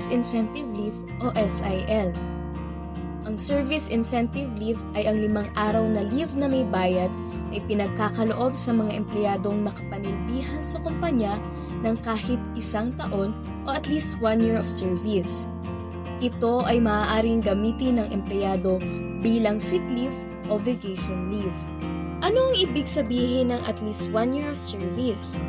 Service Incentive Leave o SIL. Ang Service Incentive Leave ay ang 5 araw na leave na may bayad na ipinagkakaloob sa mga empleyadong nakapanilbihan sa kumpanya ng kahit 1 taon o at least 1 year of service. Ito ay maaaring gamitin ng empleyado bilang sick leave o vacation leave. Ano ang ibig sabihin ng at least 1 year of service?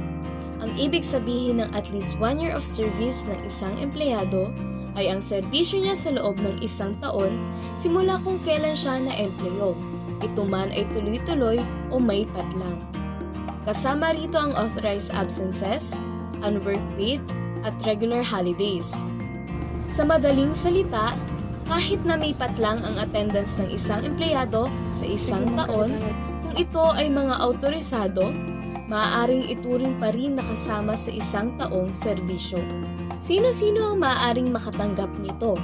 Ang ibig sabihin ng at least 1 year of service ng isang empleyado ay ang serbisyo niya sa loob ng 1 taon simula kung kailan siya na-empleyo. Ito man ay tuloy-tuloy o may patlang. Kasama rito ang authorized absences, unwork paid, at regular holidays. Sa madaling salita, kahit na may patlang ang attendance ng isang empleyado sa 1 taon, kung ito ay mga autorisado, maaaring ituring pa rin nakasama sa 1 taong serbisyo. Sino-sino ang maaaring makatanggap nito?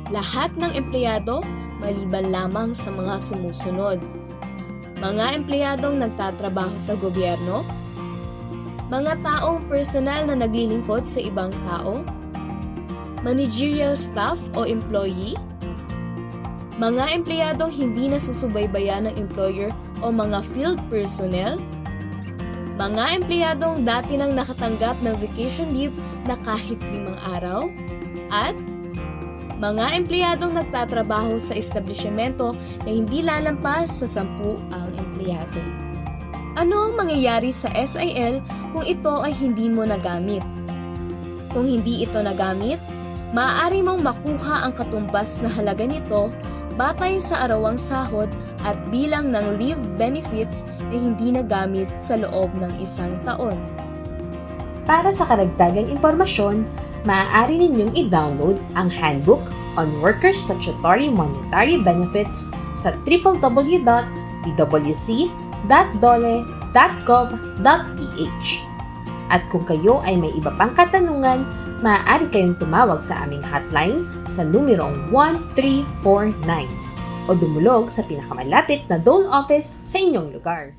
Lahat ng empleyado, maliban lamang sa mga sumusunod. Mga empleyadong nagtatrabaho sa gobyerno, mga taong personal na naglilingkod sa ibang tao, managerial staff o employee, mga empleyadong hindi nasusubaybayan ng employer o mga field personnel, mga empleyadong dati nang nakatanggap ng vacation leave na kahit 5 araw, at mga empleyadong nagtatrabaho sa establishmento na hindi lalampas sa 10 ang empleyado. Ano ang mangyayari sa SIL kung ito ay hindi mo nagamit? Kung hindi ito nagamit, maaari mong makuha ang katumbas na halaga nito batay sa arawang sahod at bilang ng leave benefits na hindi nagamit sa loob ng 1 taon. Para sa karagdagang impormasyon, maaari ninyong i-download ang Handbook on Workers' Statutory Monetary Benefits sa www.dole.gov.ph. At kung kayo ay may iba pang katanungan, maaari kayong tumawag sa aming hotline sa numerong 1349 o dumulog sa pinakamalapit na Dole office sa inyong lugar.